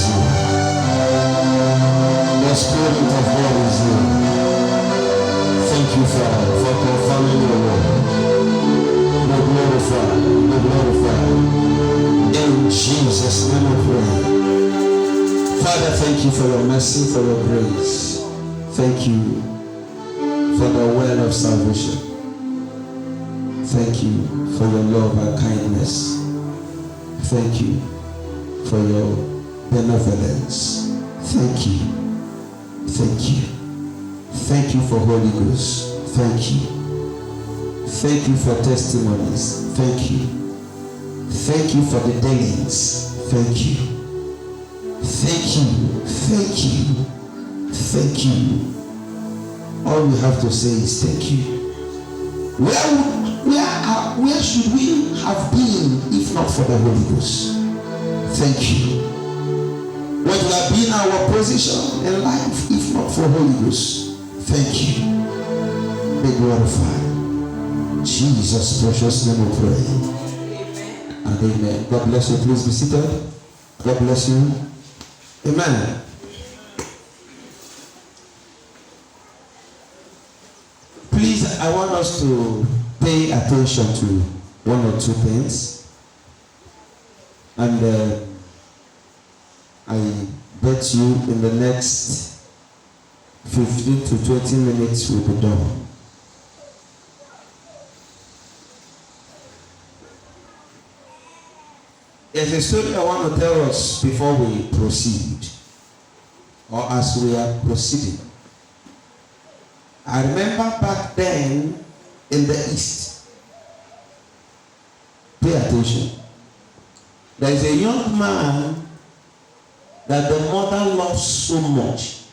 is here. The Spirit of God is here. Thank you, Father, for confirming your word. Be glorified. Be glorified. In Jesus' name we pray. Father, thank you for your mercy, for your grace. Thank you for the word of salvation. Thank you for your love and kindness. Thank you for your benevolence. Thank you. Thank you. Thank you for Holy Ghost. Thank you. Thank you for testimonies. Thank you. Thank you for the dealings. Thank you. Thank you. Thank you. Thank you. All we have to say is thank you. Where should we have been if not for the Holy Ghost? Thank you. What would have been our position in life if not for Holy Ghost? Thank you. Be glorified. Jesus' precious name we pray. Amen. And amen. God bless you. Please be seated. God bless you. Amen. Please, I want us to pay attention to one or two things. And I bet you in the next 15 to 20 minutes we'll be done. There's a story I want to tell us before we proceed, or as we are proceeding. I remember back then in the East. Pay attention. There is a young man that the mother loves so much.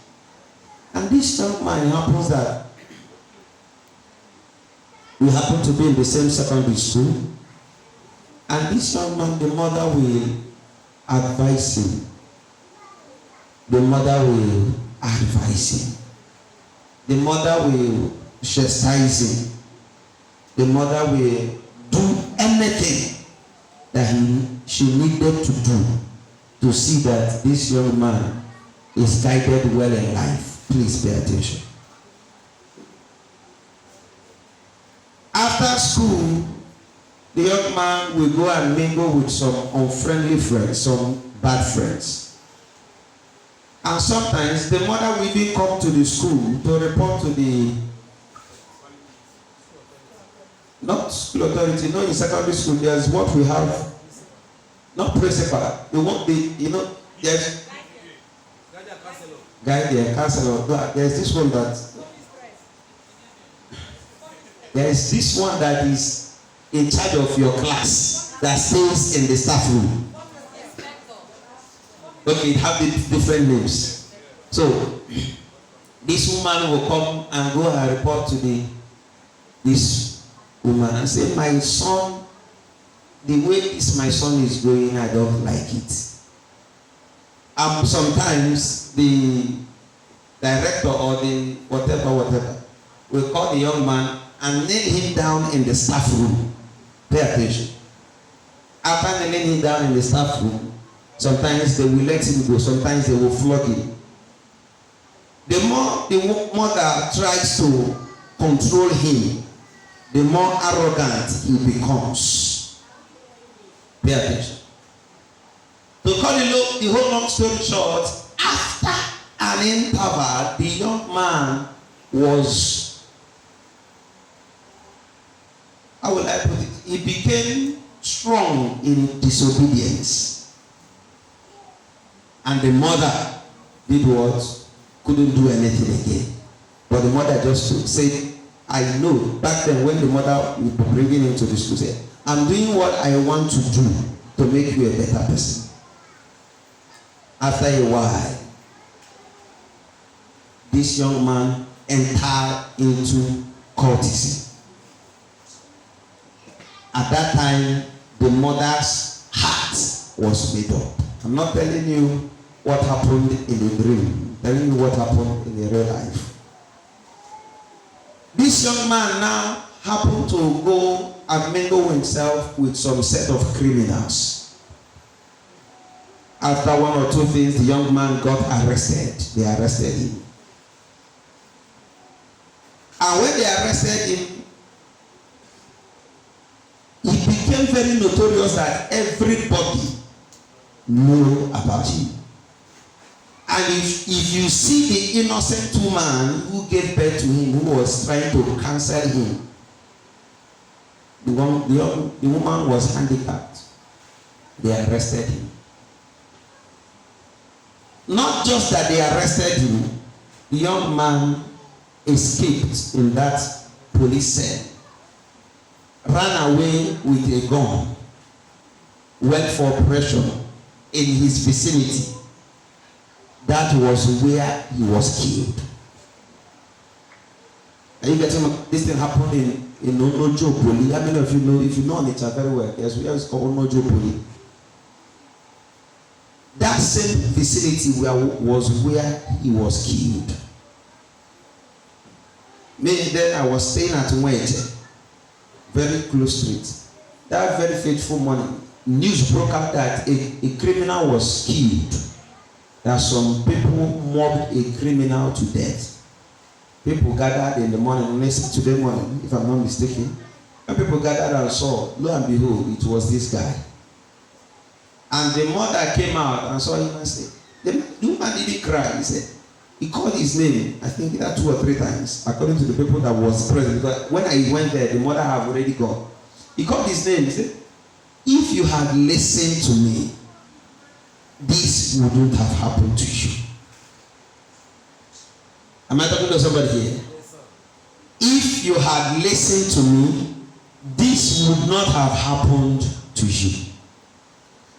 And this young man happens that we happen to be in the same secondary school. And this young man, the mother will advise him. The mother will advise him. The mother will chastise him. The mother will do anything that she needed to do to see that this young man is guided well in life. Please pay attention. After school, the young man will go and mingle with some unfriendly friends, some bad friends. And sometimes the mother will even come to the school to report to the, not school authority, no, in secondary school, there's what we have, not principal, they want the, there's guardian, counselor, there's this one that is in charge of your class, that stays in the staff room. Okay, it have the different names. So this woman will come and go and report to this woman and say, my son, the way my son is going, I don't like it. Sometimes the director or the whatever will call the young man and nail him down in the staff room. Pay attention. After nailing him down in the staff room, sometimes they will let him go, sometimes they will flog him. The more the mother tries to control him, the more arrogant he becomes. Pay attention. To cut the whole long story short, after an interval, the young man was, how will I put it? He became strong in disobedience. And the mother did what? Couldn't do anything again. But the mother just said, I know. Back then when the mother would be bringing him to the school, said, I'm doing what I want to do to make you a better person. After a while, this young man entered into cultism. At that time, the mother's heart was made up. I'm not telling you what happened in the dream. I'm telling you what happened in the real life. This young man now happened to go and mingle himself with some set of criminals. After one or two things, the young man got arrested. They arrested him. And when they arrested him, he became very notorious that everybody knew about him. And if you see the innocent woman who gave birth to him, who was trying to counsel him, the woman was handicapped. They arrested him. Not just that they arrested him, the young man escaped in that police cell, ran away with a gun, went for operation in his vicinity. That was where he was killed. Are you getting this thing happened in Onojo Poli? How many of you know? If you know Onitsha very well, yes, we always call Onojo Poli. That same vicinity was where he was killed. Me then I was staying at Nwete, very close to it. That very fateful morning, news broke out that a criminal was killed. That some people mobbed a criminal to death. People gathered in the morning, today morning, if I'm not mistaken, and people gathered and saw, lo and behold, it was this guy. And the mother came out and saw him and said, the woman didn't cry. He said, he called his name, I think that 2 or 3 times, according to the people that was present. Because when I went there, the mother had already gone. He called his name. He said, if you had listened to me, this wouldn't have happened to you. Am I talking to somebody here? Yes, sir. If you had listened to me, this would not have happened to you.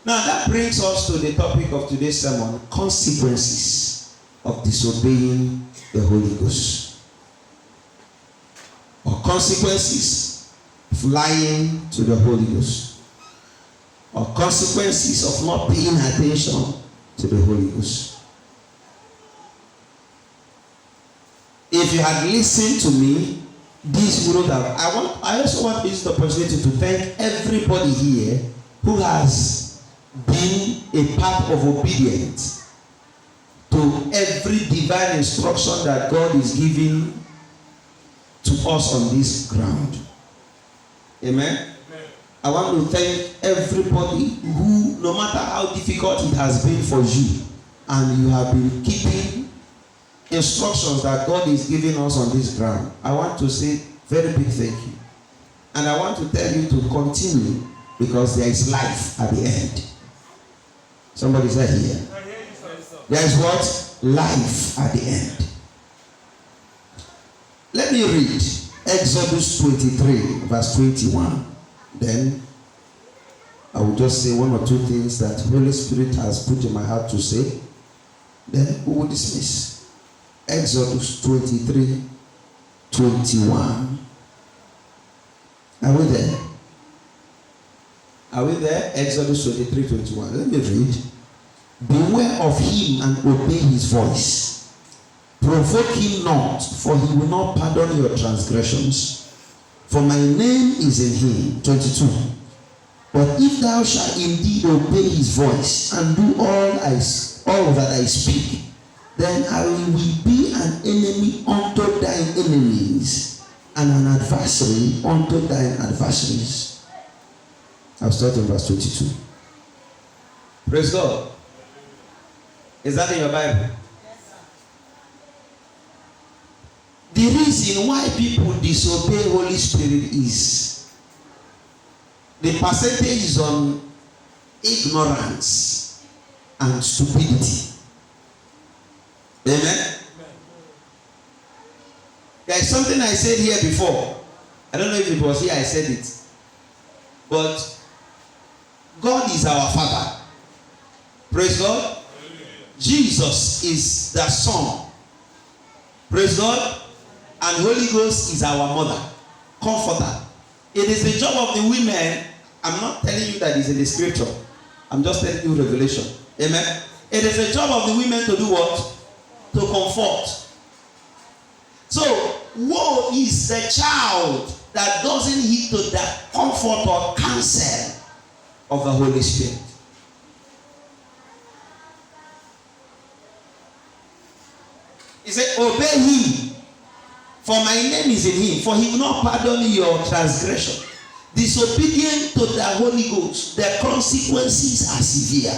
Now that brings us to the topic of today's sermon, consequences of disobeying the Holy Ghost. Or consequences of lying to the Holy Ghost. Or consequences of not paying attention to the Holy Ghost. If you had listened to me, this wouldn't have. I also want to use the opportunity to thank everybody here who has been a part of obedience to every divine instruction that God is giving to us on this ground. Amen. I want to thank everybody who, no matter how difficult it has been for you, and you have been keeping instructions that God is giving us on this ground. I want to say very big thank you. And I want to tell you to continue, because there is life at the end. Somebody said here. There is what? Life at the end. Let me read Exodus 23, verse 21. Then I will just say 1 or 2 things that Holy Spirit has put in my heart to say. Then we will dismiss. Exodus 23, 21. Are we there? Are we there? Exodus 23, 21. Let me read. Beware of him and obey his voice. Provoke him not, for he will not pardon your transgressions. For my name is in him. 22. But if thou shalt indeed obey his voice and do all that I speak, then I will be an enemy unto thine enemies, and an adversary unto thine adversaries. I'll start in verse 22. Praise God. Is that in your Bible? The reason why people disobey Holy Spirit is the percentage is on ignorance and stupidity. Amen? There is something I said here before. I don't know if it was here I said it. But God is our Father. Praise God. Jesus is the Son. Praise God. And Holy Ghost is our mother, comforter. It is the job of the women. I'm not telling you that it's in the scripture. I'm just telling you revelation. Amen. It is the job of the women to do what? To comfort. So, woe is the child that doesn't heed to the comfort or counsel of the Holy Spirit. He said, obey him, for my name is in him, for he will not pardon your transgression. Disobedient to the Holy Ghost, the consequences are severe.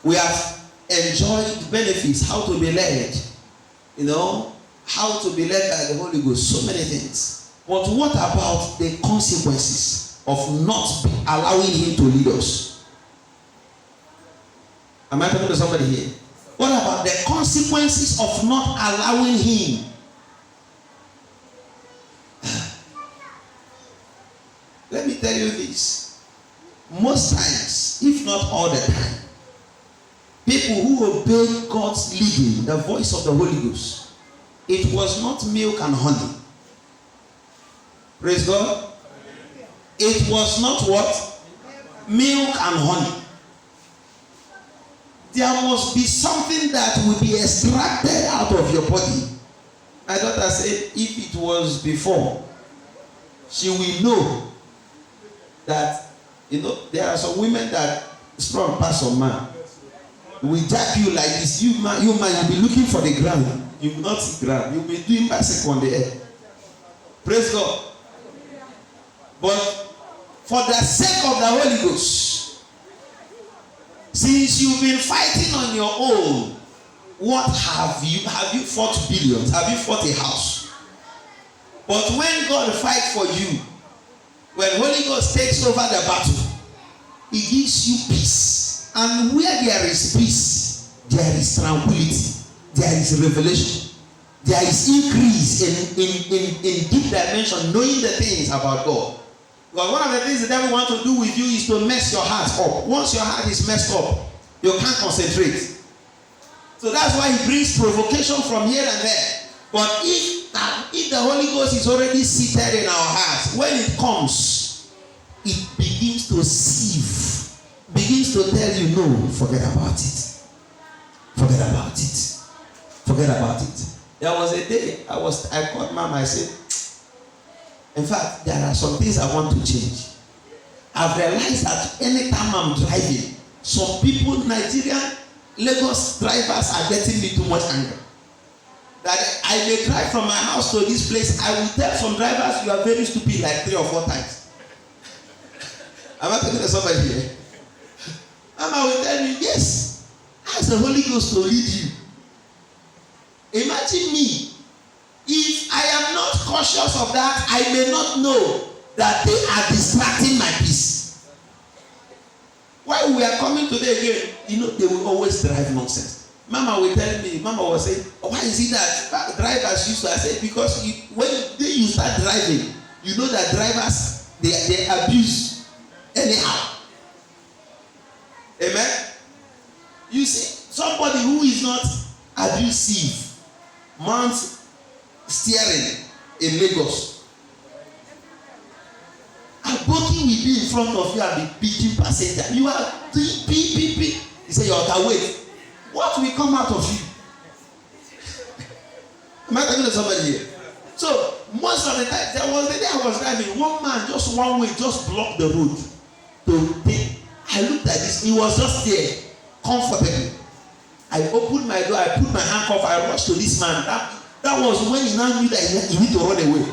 We have enjoyed benefits, how to be led, how to be led by the Holy Ghost, so many things. But what about the consequences of not allowing him to lead us? Am I talking to somebody here? What about the consequences of not allowing him? Let me tell you this. Most times, if not all the time, people who obey God's leading, the voice of the Holy Ghost, it was not milk and honey. Praise God. It was not what? Milk and honey. There must be something that will be extracted out of your body. My daughter said, if it was before, she will know that, there are some women that strong pass on man. We jack you like this. You man, you'll be looking for the ground. You will not see ground. You'll be doing bicycle on the air. Praise God. But for the sake of the Holy Ghost, since you've been fighting on your own, what have you fought billions? Have you fought a house? But when God fights for you, when Holy Ghost takes over the battle, he gives you peace. And where there is peace, there is tranquility, there is revelation, there is increase in deep dimension, knowing the things about God. Because one of the things the devil wants to do with you is to mess your heart up. Once your heart is messed up, you can't concentrate. So that's why he brings provocation from here and there. But if the Holy Ghost is already seated in our hearts, when it comes, it begins to sieve, begins to tell you, no, forget about it. Forget about it. Forget about it. There was a day I called Mama, I said, in fact, there are some things I want to change. I've realized that anytime I'm driving, some people, Nigerian, Lagos drivers are getting me too much anger. That I may drive from my house to this place, I will tell some drivers, you are very stupid like 3 or 4 times. Am I talking to somebody here? Mama will tell me, yes, ask the Holy Ghost to lead you. Imagine me. If I am not cautious of that, I may not know that they are distracting my peace. While we are coming today again, they will always drive nonsense. Mama will tell me, Mama will say, why is it that drivers used to? I say, because when you start driving, you know that drivers, they abuse anyhow. Amen? You see, somebody who is not abusive, mounts steering in Lagos. Aboki will be in front of you and be picking passenger. You are doing beep. He say, wait. What will come out of you? Am I talking to somebody here? So, most of the time, there was the day I was driving, one man, just one way, just blocked the road. I looked at this, he was just there, comfortably. I opened my door, I put my handcuff, I rushed to this man. That was when he now knew that he need to run away.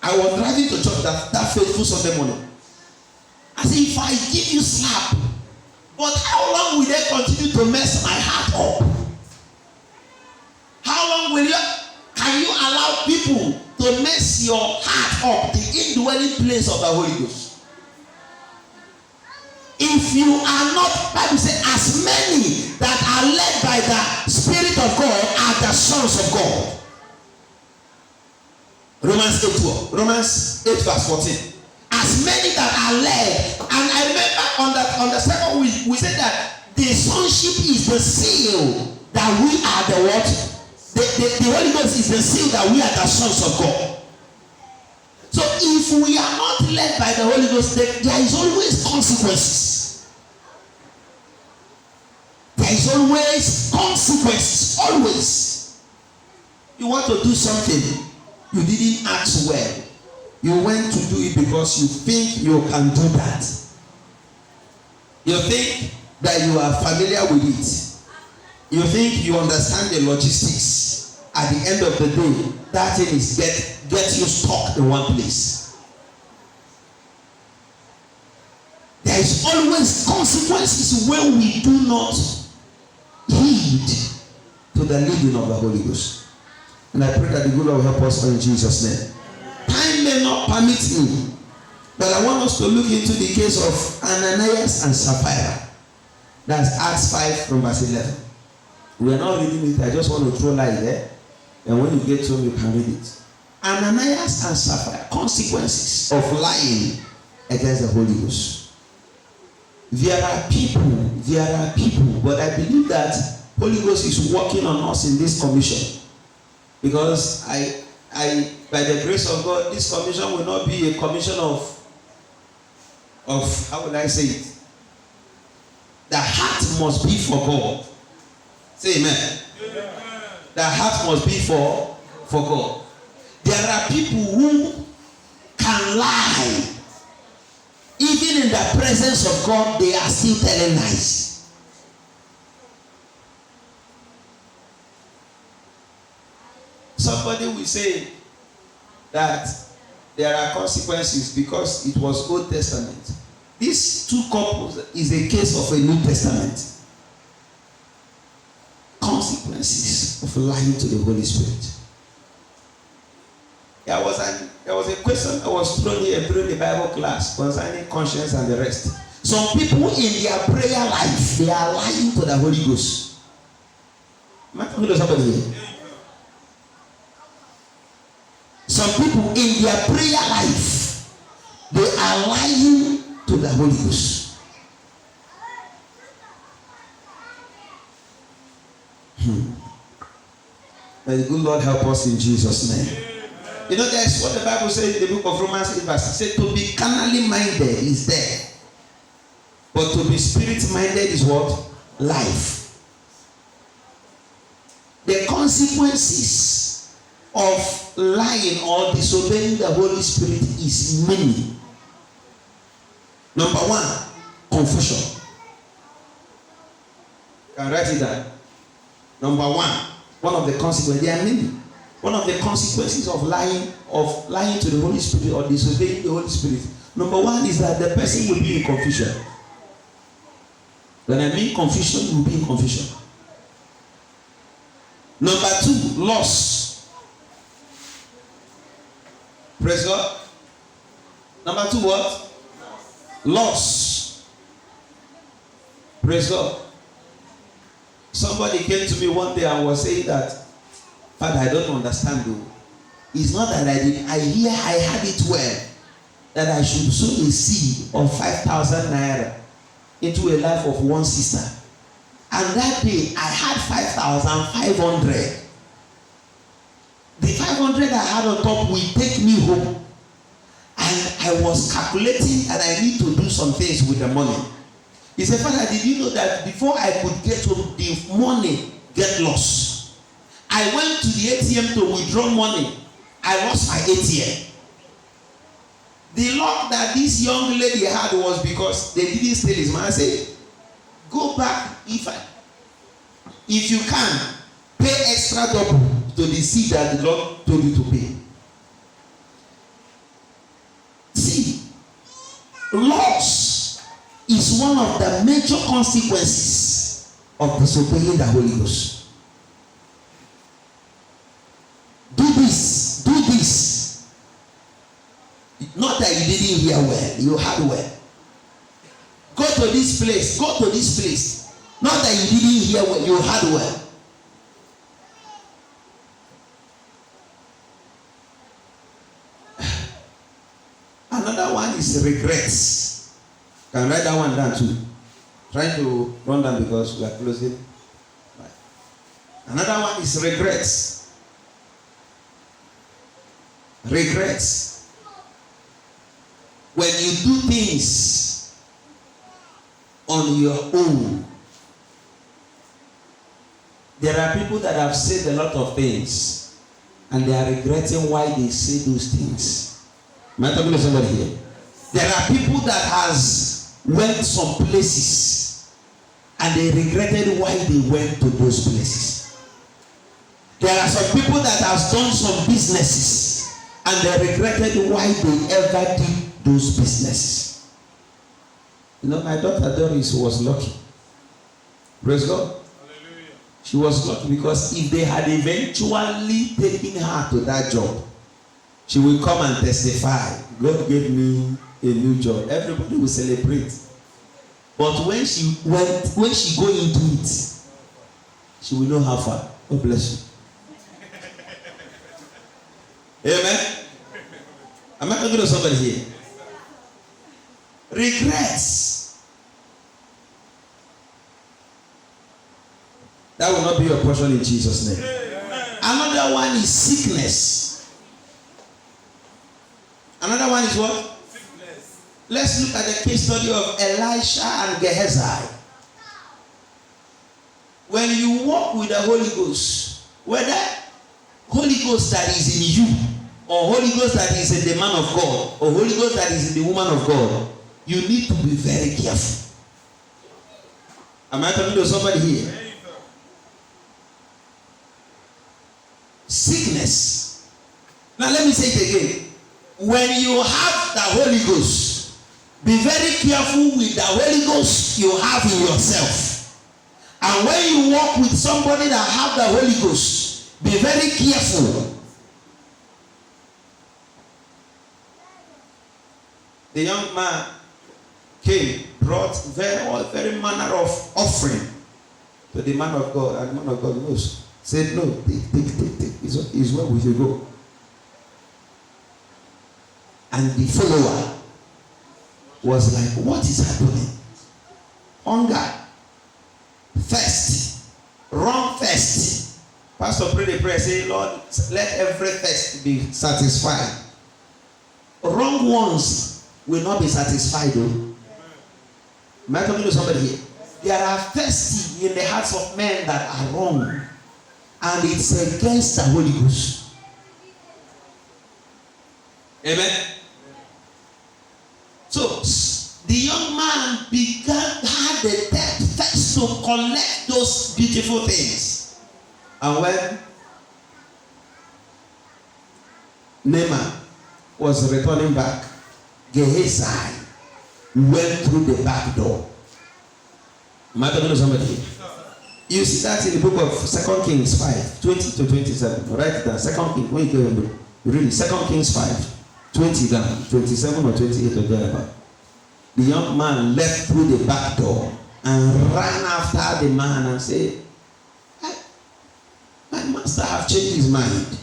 I was driving to church that faithful Sunday morning. I said, if I give you slap, but how long will they continue to mess my heart up? How long can you allow people to mess your heart up, the indwelling place of the Holy Ghost? If you are not, Bible says, as many that are led by the Spirit of God are the sons of God. Romans 8 verse 14. As many that are led. And I remember on the second week, we said that the sonship is the seal that we are the what? The Holy Ghost is the seal that we are the sons of God. So if we are not led by the Holy Ghost, there is always consequences. There is always consequences. Always. You want to do something, you didn't ask well. You went to do it because you think you can do that. You think that you are familiar with it. You think you understand the logistics. At the end of the day, that thing is get you stuck in one place. There is always consequences when we do not heed to the leading of the Holy Ghost. And I pray that the good Lord will help us in Jesus' name. Time may not permit me, but I want us to look into the case of Ananias and Sapphira. That's Acts 5 from verse 11. We are not reading it. I just want to throw light there. And when you get home, you can read it. Ananias and Sapphira, consequences of lying against the Holy Ghost. There are people, but I believe that Holy Ghost is working on us in this commission. Because I by the grace of God, this commission will not be a commission of how would I say it? The heart must be for God. Say amen. Amen. The heart must be for God. There are people who can lie. Even in the presence of God, they are still telling lies. Somebody will say that there are consequences because it was Old Testament. These two couples is a case of a New Testament. Consequences of lying to the Holy Spirit. There was a question that was thrown here during the Bible class concerning conscience and the rest. Some people in their prayer life, they are lying to the Holy Ghost. Am I talking to somebody here? Some people in their prayer life, they are lying to the Holy Ghost. May the good Lord help us in Jesus' name. You know, that's what the Bible says in the book of Romans 8 verse 6. It says to be carnally minded is there. But to be spirit minded is what? Life. The consequences of lying or disobeying the Holy Spirit is many. Number one, confusion. You can write it down. Number one of the consequences, there are many. One of the consequences of lying to the Holy Spirit or disobeying the Holy Spirit, number one is that the person will be in confusion. When I mean confusion, you will be in confusion. Number two, loss. Praise God. Number two, what? Loss. Praise God. Somebody came to me one day and was saying that, Father, I don't understand though. It's not that I had it well, that I should sow a seed of 5,000 naira into a life of one sister. And that day, I had 5,500. The 500 I had on top will take me home. And I was calculating that I need to do some things with the money. He said, Father, did you know that before I could get home, the money get lost? I went to the ATM to withdraw money. I lost my ATM. The luck that this young lady had was because they didn't steal his money. I said, go back if you can, pay extra double to the seed that the Lord told you to pay. See, loss is one of the major consequences of disobeying the Holy Ghost. Do this. Not that you didn't hear well, you heard well. Go to this place. Not that you didn't hear well, you heard well. Another one is regrets. Can write that one down too. Trying to run down because we are closing. Right. Another one is regrets. Regrets. When you do things on your own, there are people that have said a lot of things and they are regretting why they say those things. Am I talking to somebody here? There are people that has went some places and and they regretted why they went to those places. There are some people that have done some businesses and they regretted why they ever did those businesses. You know, my daughter Doris was lucky. Praise God. Hallelujah. She was lucky because if they had eventually taken her to that job, she will come and testify. God gave me a new job. Everybody will celebrate. But when she go into it, she will know how far. God bless you. Amen. Am I talking to somebody here? Regrets. That will not be your portion in Jesus' name. Another one is sickness. Another one is what? Sickness. Let's look at the case study of Elisha and Gehazi. When you walk with the Holy Ghost, whether Holy Ghost that is in you, or Holy Ghost that is in the man of God, or Holy Ghost that is in the woman of God, you need to be very careful. Am I talking to somebody here? Sickness. Now let me say it again. When you have the Holy Ghost, be very careful with the Holy Ghost you have in yourself. And when you walk with somebody that have the Holy Ghost, be very careful. The young man came, brought very manner of offering to the man of God, and the man of God knows. Said, no, take. It's where we should go. And the follower was like, what is happening? Hunger, thirst, wrong thirst. Pastor prayed a prayer, say, Lord, let every thirst be satisfied. Wrong ones will not be satisfied though. Am I talking to somebody here? There are thirsty in the hearts of men that are wrong, and it's against the Holy Ghost. Amen. So the young man had the thirst to collect those beautiful things. And when Naaman was returning back, Gehazi went through the back door. Am I talking to somebody? You see that in the book of 2 Kings 5, 20 to 27. Write it down. 2 Kings, when you go and read it. 2 Kings 5, 20 down, 27 or 28 or thereabout. The young man left through the back door and ran after the man and said, my master have changed his mind.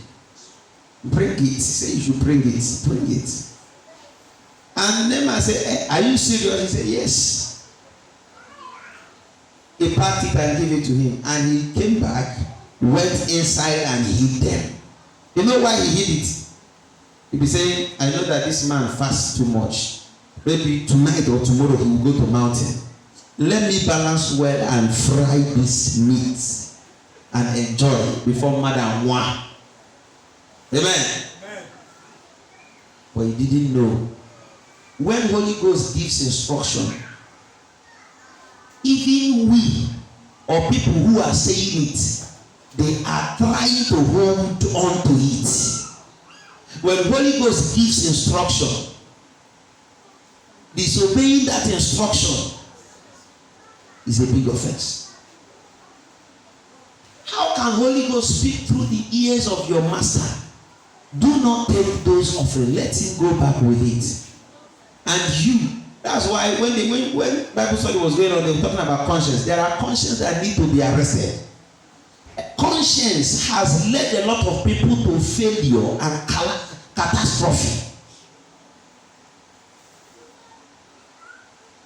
Bring it. He said, you should bring it. Bring it. And then I said, hey, are you serious? He said, yes. He packed it and gave it to him. And he came back, went inside and hid them. You know why he hid it? He'll be saying, I know that this man fasts too much. Maybe tonight or tomorrow he will go to mountain. Let me balance well and fry this meat and enjoy before Madam One. Amen. But he didn't know. When Holy Ghost gives instruction, even we or people who are saying it, they are trying to hold on to it. When Holy Ghost gives instruction, disobeying that instruction is a big offense. How can Holy Ghost speak through the ears of your master? Do not take those offerings. Let him go back with it. And you, that's why when Bible study was going on, they were talking about conscience. There are consciences that need to be arrested. Conscience has led a lot of people to failure and catastrophe.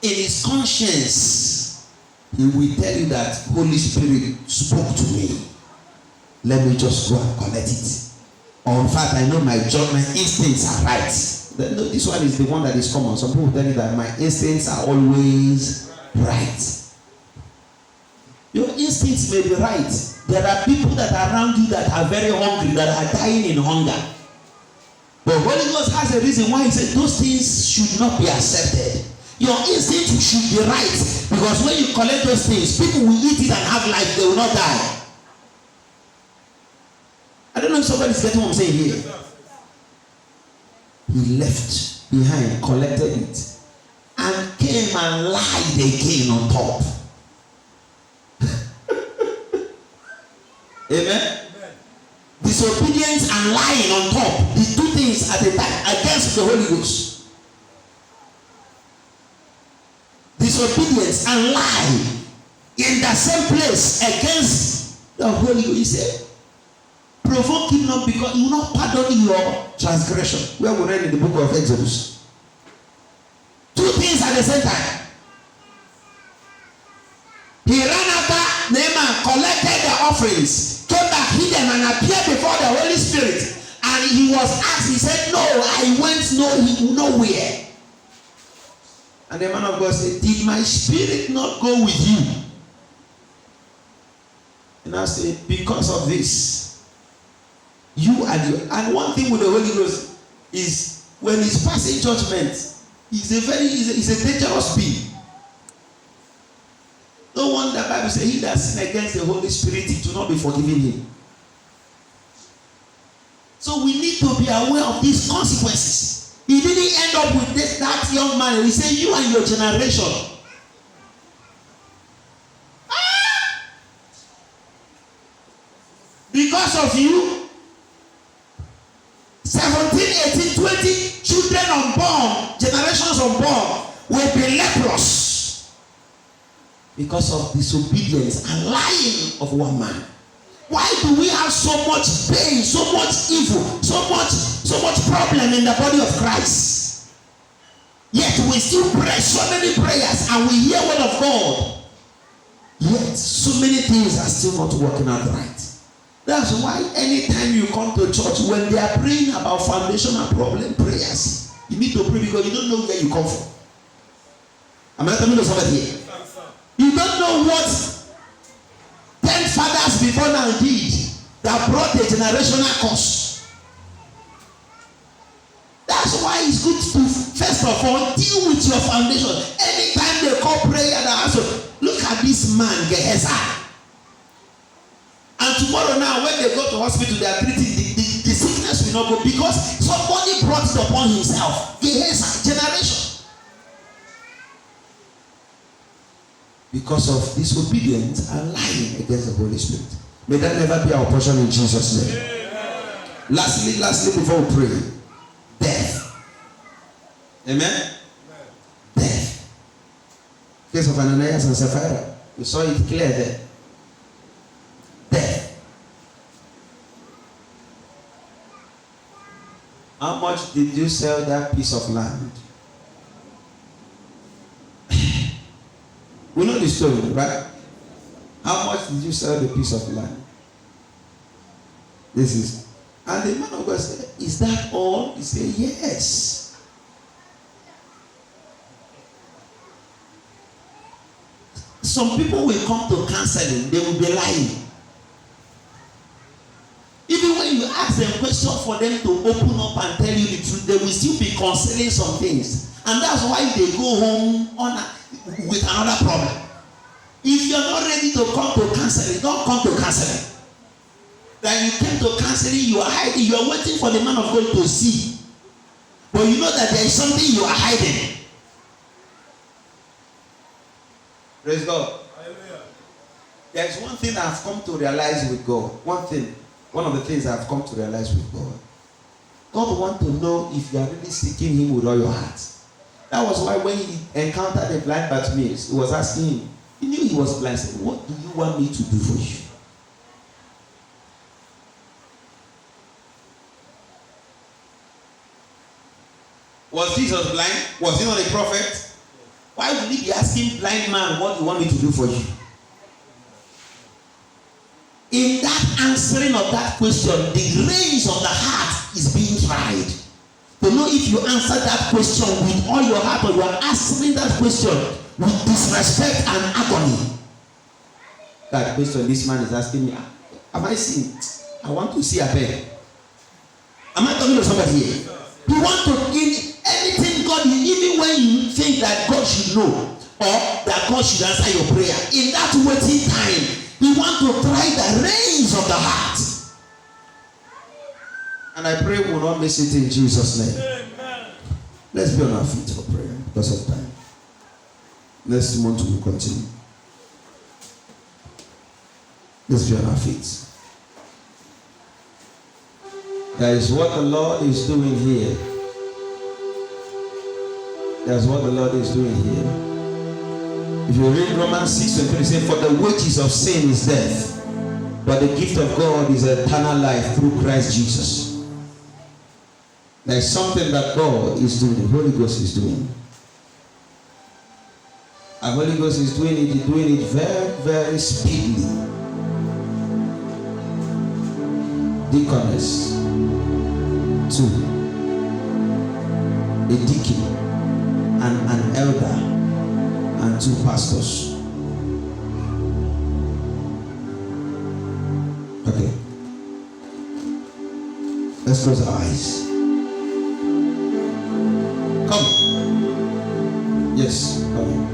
In his conscience, he will tell you that Holy Spirit spoke to me. Let me just go and collect it. Or in fact, I know my instincts are right. No, this one is the one that is common. Some people tell you that my instincts are always right. Your instincts may be right. There are people that are around you that are very hungry, that are dying in hunger. But Holy Ghost has a reason why he said those things should not be accepted. Your instinct should be right. Because when you collect those things, people will eat it and have life, they will not die. I don't know if somebody's getting what I'm saying here. He left behind, collected it, and came and lied again on top. Amen. Disobedience and lying on top, the two things at a time against the Holy Ghost. Disobedience and lying in the same place against the Holy Ghost. He said, provoke him not, because he will not pardon your transgression. Where we read in the book of Exodus. Two things at the same time. He ran after Naaman, collected the offerings, came back, hid them, and appeared before the Holy Spirit. And he was asked, he said, no, I went nowhere. And the man of God said, did my spirit not go with you? And I said, because of this, you and you. And one thing with the Holy Ghost is when he's passing judgment, he's a dangerous being. No wonder the Bible says, he that sin against the Holy Spirit, it will not be forgiven him. So we need to be aware of these consequences. He didn't end up with that young man. He said, you and your generation. Because of you, 17, 18, 20 children unborn, generations unborn, will be leprous. Because of disobedience and lying of one man. Why do we have so much pain, so much evil, so much problem in the body of Christ? Yet we still pray so many prayers and we hear word of God. Yet so many things are still not working out right. That's why anytime you come to church, when they are praying about foundational problem prayers, you need to pray because you don't know where you come from. Am I telling you somebody here? You don't know what 10 fathers before now did that brought a generational curse. That's why it's good to first of all deal with your foundation. Anytime they call prayer, they ask, look at this man Gehazi. And tomorrow now when they go to hospital, they are treating the sickness will not go because somebody brought it upon himself. Gehazi generation. Because of disobedience and lying against the Holy Spirit. May that never be our portion in Jesus' name. Amen. Lastly, before we pray, death. Amen? Amen. Death. Case of Ananias and Sapphira. We saw it clear there. Death. How much did you sell that piece of land? We know the story, right? How much did you sell the piece of land? This is. And the man of God said, is that all? He said, yes. Some people will come to counseling, they will be lying. Even when you ask them questions for them to open up and tell you the truth, they will still be concealing some things. And that's why they go home with another problem. If you're not ready to come to counseling, don't come to counseling. Then you came to counseling, you are hiding, you are waiting for the man of God to see. But you know that there is something you are hiding. Praise God. Hallelujah. There is one thing I've come to realize with God. One of the things I've come to realize with God. God wants to know if you are really seeking Him with all your heart. That was why when he encountered the blind Bartimaeus, he was asking him, he knew he was blind, said, what do you want me to do for you? Was Jesus blind? Was he not a prophet? Why would he be asking blind man, what do you want me to do for you? In that answering of that question, the range of the heart is being tried. To know if you answer that question with all your heart or you are answering that question with disrespect and agony. That question this man is asking me, am I seeing? I want to see a bear. Am I talking to somebody here? You want to, in anything God, even when you think that God should know or that God should answer your prayer, in that waiting time, He wants to try the reins of the heart. And I pray we will not miss it in Jesus' name. Amen. Let's be on our feet for prayer because of time. Next month we will continue. Let's be on our feet. That is what the Lord is doing here. That's what the Lord is doing here. If you read Romans 6:23, it says, for the wages of sin is death, but the gift of God is eternal life through Christ Jesus. There is something that God is doing, the Holy Ghost is doing. The Holy Ghost is doing it, very, very speedily. Deaconess, 2, a deacon, and an elder, and 2 pastors. Okay. Let's close our eyes. Come. Yes, come.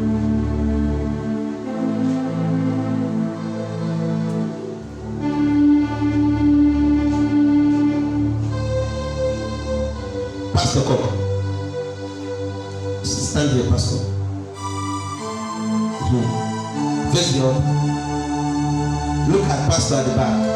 Pastor, come. Stand here, Pastor. Face the altar. Look at Pastor at the back.